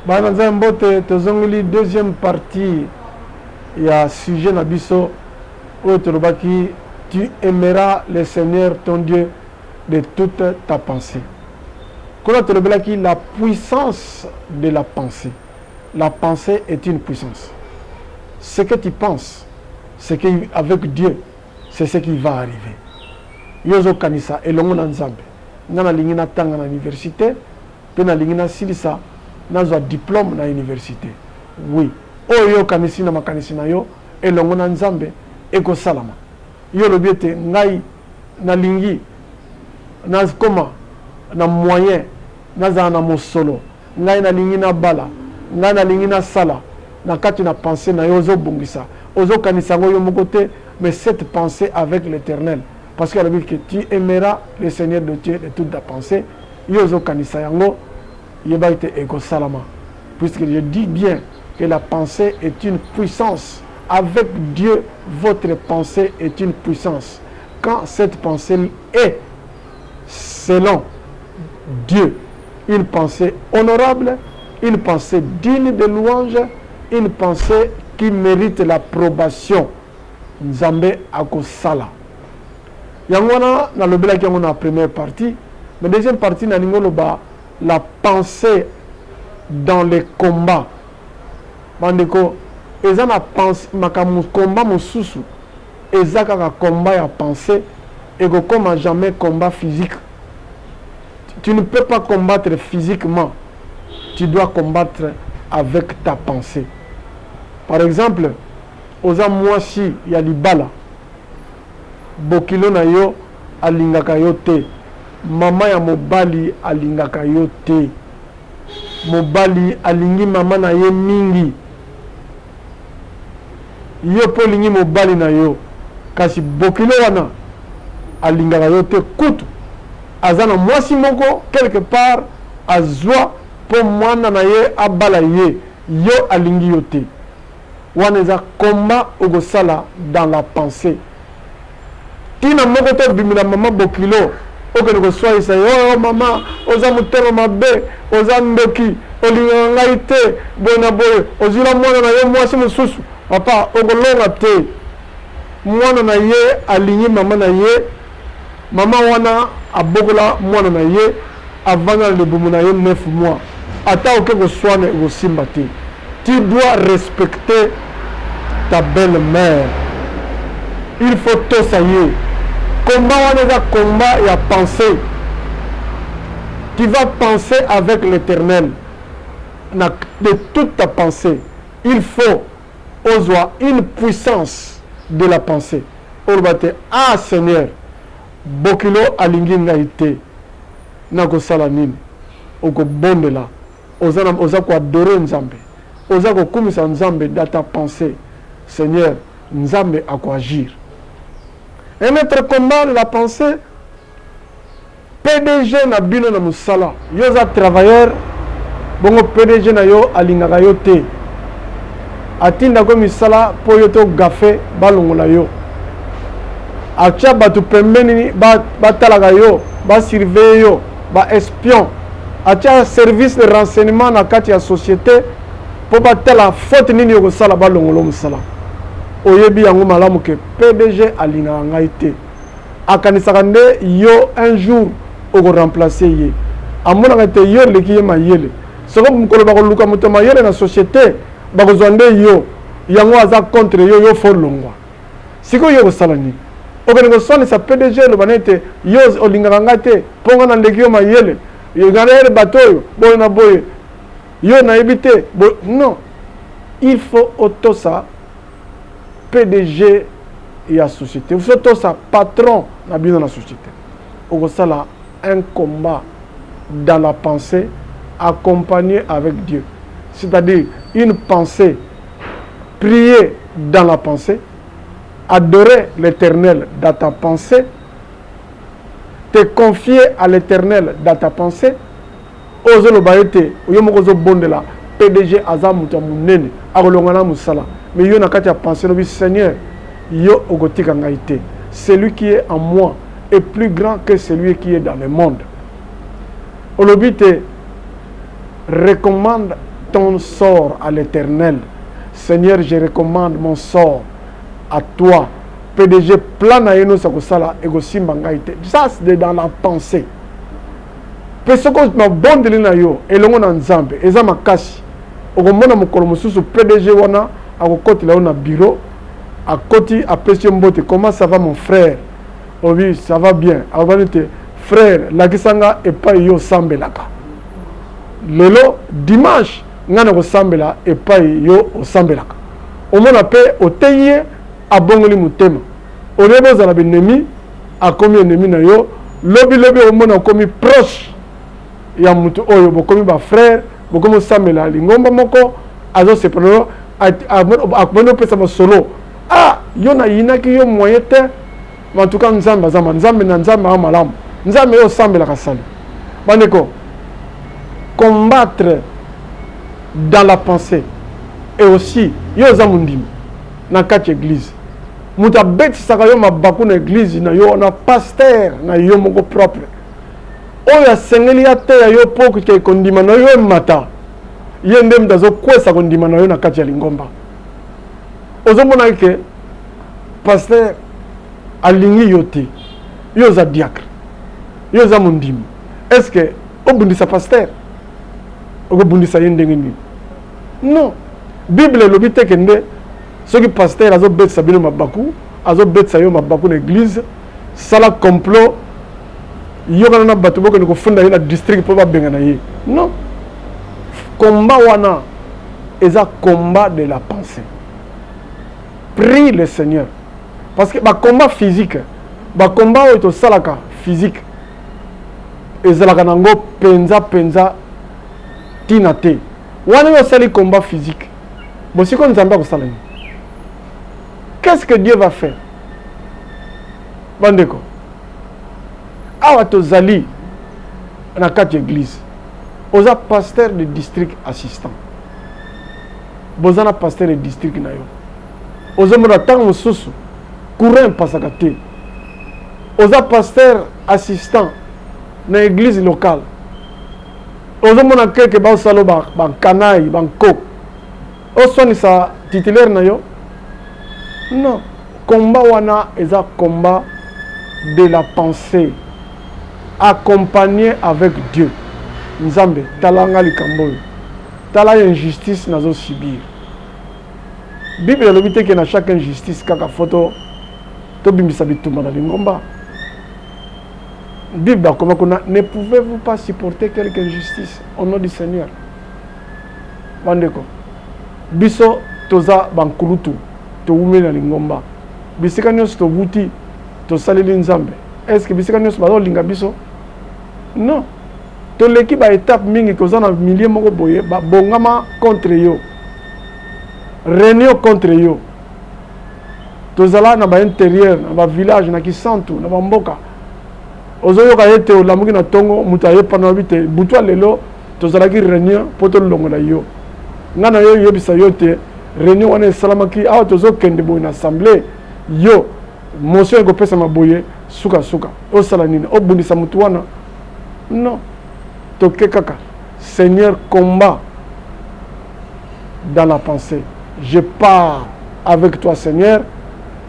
Bana mbote tozongeli deuxième partie. Il y a sujet nabiso qui tu aimeras le Seigneur ton Dieu de toute ta pensée. La puissance de la pensée. La pensée est une puissance. Ce que tu penses, c'est qu'avec Dieu, c'est ce qui va arriver. Yozo kanisa elongo na nzambe. Nana lingina tanga na université, pe na lingina silisa na zo diplôme na université. Oui. Oyo kanisi na makanisi na yo elongo na nzambe eko salama. Yo lobiete ngai na lingi na koma na moyen na za na mosolo ngai na lingi na bala ngai na lingi na sala na kati na pensée na yo zo bongisa ozo kanisa ngo yo mokote mais cette pensée avec l'Éternel parce que la Bible que tu aimeras le Seigneur de Dieu de toute ta pensée yo zo kanisa yango yeba ite eko salama puisque je dis bien que la pensée est une puissance. Avec Dieu, votre pensée est une puissance. Quand cette pensée est selon Dieu, une pensée honorable, une pensée digne de louange, une pensée qui mérite l'approbation. Nzambe akosala. Yangwana na lobela ki na première partie, mais deuxième partie na lingoloba la pensée dans les combats. Bandeko eza na pense makamu combat mosusu eza kaka combat ya pensée et comme jamais combat physique. Tu ne peux pas combattre physiquement, tu dois combattre avec ta pensée. Par exemple, oza mwasi ya libala bokilo na yo alingaka yo te, mama ya mobali alingaka yo te, mobali alingi mama na ye mingi yo po lingi mobali na yo kasi bokilo wana alingaka yo te kutu azana mwasi moko quelque part azwa po mwana na ye abala ye yo alingi yo te wana eza combat okosala dans la pensée tina moko te bimila mama bokilo okende koswayisa yo mama oza motema mabe oza ndoki olingaka ngai te boye na boye ozwila mwana na yo mwasi mosusu papa okolonga te mwana na ye alingi mama na ye mama wana abokola mwana na ye avanda na libumu na ye 9 mois ata oke koswana ekosimba te. Tu dois respecter ta belle-mère. Il faut tosa ye combat wana eza combat ya pensée. Tu vas penser avec l'Éternel de toute ta pensée. Il faut ozoa une puissance de la pensée. Orbate, ah Seigneur, bokilo alingi ngai te, nako sala nini, oko bondela, oza ko adorer Nzambe, oza ko kumisa Nzambe dans ta pensée. Seigneur, Nzambe a ko agir. Un autre combat de la pensée, PDG na bino na musala, yo za travailleur, bongo PDG na yo alingaka yo te. Atinda ko misala po yo to gafe balongola yo acha batu pembeni batalaka yo basurveille yo ba espion acha service de renseignement na kati ya société po batala faute nini yo kosala balongolo musala oyebi yango malamu ke PDG alingaka ngai te akanisaka nde yo un jour oko remplacer ye amonaka te yo leki ye mayele soko mokolo bakoluka moto mayele na société bakozwande yo yango aza contre yo yo fo longwa siko yo kosala nini okende koswanisa PDG loba nete yo olingaka ngai te mponga na ndeki yo mayele yogana bato oyo boye na boye yo nayebi te non, il faut otosa PDG ya société, il faut otosa patron na bino na société okosala un combat dans la pensée accompagné avec Dieu. C'est-à-dire une pensée, prier dans la pensée, adorer l'Éternel dans ta pensée, te confier à l'Éternel dans ta pensée. Ozo lo baete, yo moko zo bondela, PDG azamuta munene, akolongana musala. Mais yo na kati ya pensée no bi Seigneur, yo okotika ngai te. Celui qui est en moi est plus grand que celui qui est dans le monde. Olobite recommande ton sort à l'Éternel. Seigneur, je recommande mon sort à toi. PDG plan na yeno sakosala egosimba ngaite. Ça c'est dans la pensée. Parce que ma bonde na yo elongo na nzambe eza makasi. Okomona mokolo mosusu PDG wana akokoti la na bureau akoti apesi mbote. Comment ça va mon frère? Oh oui, ça va bien. Avanite frère, lakisanga epai yo sambelaka. Lelo dimanche ngana ko sambela epai yo osambelaka. Omona pe oteye abongoli mutema. Olebo za na benemi akomi ennemi na yo, lobi omona komi proche ya mutu oyo bokomi ba frère, bokomi sambela lingomba moko azo se prolo akomo pesa mo solo. Ah, yo na yinaki yo moyen te. En tout cas, nzambe azama nzambe na nzambe a malamu. Nzambe yo sambela kasali. Bandeko, combattre dans la pensée et aussi yo zamundimi na kati église. Muta beti saka yo mabaku na église na yo na pasteur na yo moko propre. Oya sengeli ya te ya yo poko ke kondima na yo mata. Yende mdazo kwesa kondima na yo na kati ya lingomba. Ozomona ke pasteur alingi yote yo za diacre yo za mundimi. Est-ce que obundisa pasteur okobundisa yende ngini? Non. Bible lobi te kende soki pasteur azo betsa bino mabaku azo betsa yo mabaku na église sala complot yo kana na bato boko ko funda na district po ba benga na ye. Non. Combat wana eza combat de la pensée. Prie le Seigneur. Parce que ba combat physique, ba combat oto salaka physique ezalaka nango penza tinate. Wana yo sali combat physique. Bon si kon nzamba ko salani. Qu'est-ce que Dieu va faire? Bandeko. Awa to zali na kati église. Oza pasteur de district assistant. Bozana pasteur de district na yo. Oza mo tango mususu. Courant pasaka te. Oza pasteur assistant na église locale. Oza mona keke ba salo ba kanai banko. Osoni sa titulaire na yo? Non. Combat wana eza combat de la pensée accompagné avec Dieu. Nzambe talanga likambo. Tala injustice nazo subir. Bible lobi te ke na chaque injustice kaka photo to bimbisa bitumba na lingomba. Bible comme qu'on ne pouvez-vous pas supporter quelque injustice au nom du Seigneur? Bandeko. Biso toza bankulutu to ume na lingomba. Bisika nyos to buti to saleli nzambe. Est-ce que bisika nyos bazo linga biso? Non. To l'équipe ba étape mingi ko na milieu moko boye ba bongama contre yo. Réunion contre yo. Tozala na ba intérieur, na ba village, na kisantu, na ba mboka. Ozoyo ka yete olamuki na tongo mutaye pana bite butwa lelo tozala ki réunion poto longola yo. Ngana yo yebisa yote réunion wana salamaki awa tozo kende boye na assemblée yo motion ko pesa maboye suka. O sala nini? O bundisa mutu wana? Non. Toke kaka. Seigneur combat dans la pensée. Je pars avec toi Seigneur.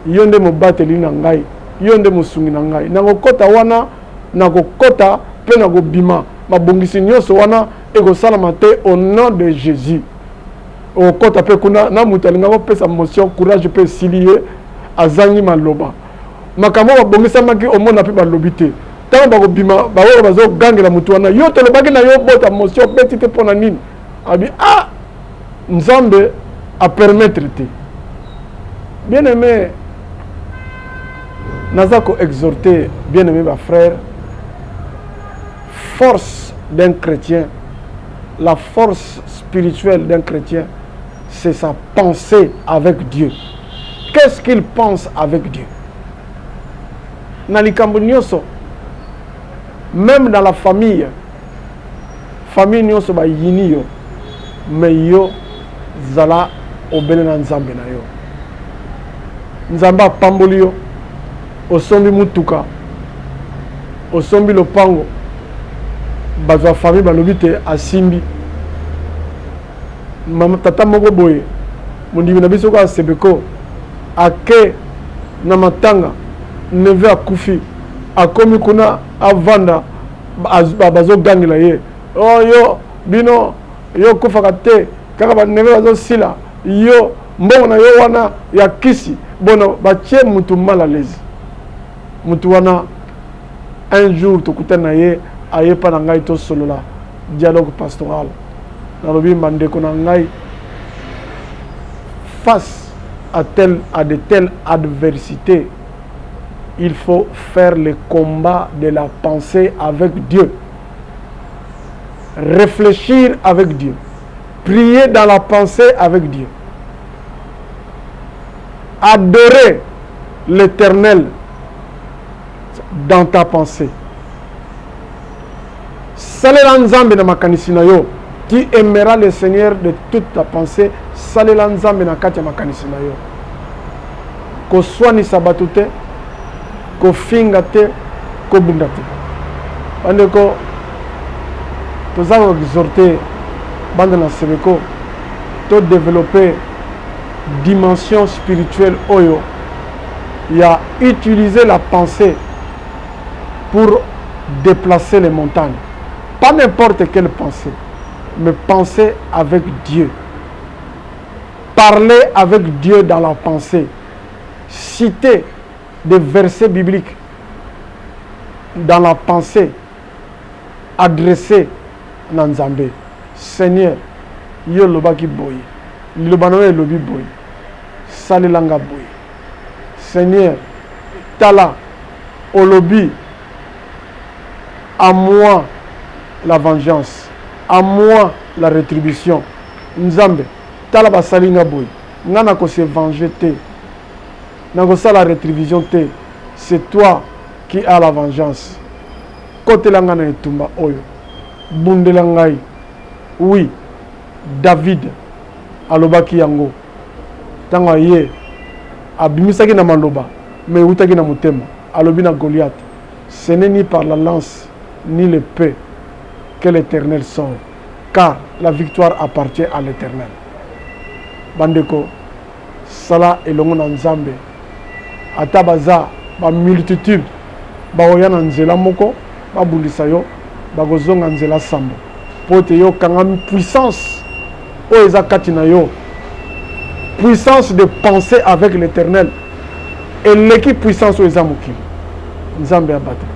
Yonde mo bateli na ngai. Yonde mo sungi na ngai. Na kota wana na kota pe na bima. Mabongisi nyonso wana eko salama te au nom de Jésus. O kota pe kuna na mutalinga ko pesa motion courage pe silier azangi maloba. Makambo babongisa maki omona pe balobite. Tant ba ko bima ba wo bazo gangela mutu wana yo to lobaki na yo bota motion petite pona nini. Abi ah Nzambe à permettre. Bien-aimé, Nazako exhorté, bien-aimé ma frère, force d'un chrétien, la force spirituelle d'un chrétien, c'est sa pensée avec Dieu. Qu'est-ce qu'il pense avec Dieu? Nalikambo nyoso, même dans la famille nyoso ba yini yo, mais yo zala obele na nzambe na yo. Nzamba pamboli yo, osombi mutuka, osombi lopango, bazwa famille balobite asimbi. mama tata moko boye mondimi na biso ko sebeko ake na matanga neve akufi akomi kuna avanda bazo gangela ye oh yo bino yo kufaka te kaka ba neve bazo sila yo mbongo na yo wana ya kisi bono batie mutu mal à l'aise mutu wana un jour tokutana ye aye pa na ngai to solola dialogue pastoral na lobi mandeko na ngai face à de telles adversités, il faut faire le combat de la pensée avec Dieu. Réfléchir avec Dieu. Prier dans la pensée avec Dieu. Adorer l'Éternel dans ta pensée. Salela nzambe na makanisi na yo. Tu aimeras le Seigneur de toute ta pensée. Salela nzambe na kati ya makanisi na yo. Ko swani sabatu te, ko finga te, ko bunda te. Bande ko tozako exhorter bande na sebeko to développer dimension spirituelle oyo ya utiliser la pensée pour déplacer les montagnes. Pas n'importe quelle pensée, mais penser avec Dieu. Parler avec Dieu dans la pensée. Citer des versets bibliques dans la pensée. Adresser Nanzambe. Seigneur, yo lobaki boy. Lobanoe lobi boy. Salelanga boy. Seigneur, tala olobi. À moi la vengeance, à moi la rétribution. Nzambe, tala basalinga boy. Nana ko se venger te. Nako sa la rétribution te. C'est toi qui as la vengeance. Kote langa na etumba oyo. Bundela ngai. Oui, David alobaki yango. Tango ye abimisaki na maloba, mais utaki na motema. Alobi na Goliath. Ce n'est ni par la lance ni l'épée que l'Éternel sauve, car la victoire appartient à l'Éternel. Bandeko, sala elongo na nzambe, ata baza ba multitude, ba oya na nzela moko, ba bulisa yo, ba gozonga nzela sambo. Pote yo kangami puissance, o eza kati na yo, puissance de penser avec l'Éternel, et l'équipe puissance o eza mokili. Nzambe abate.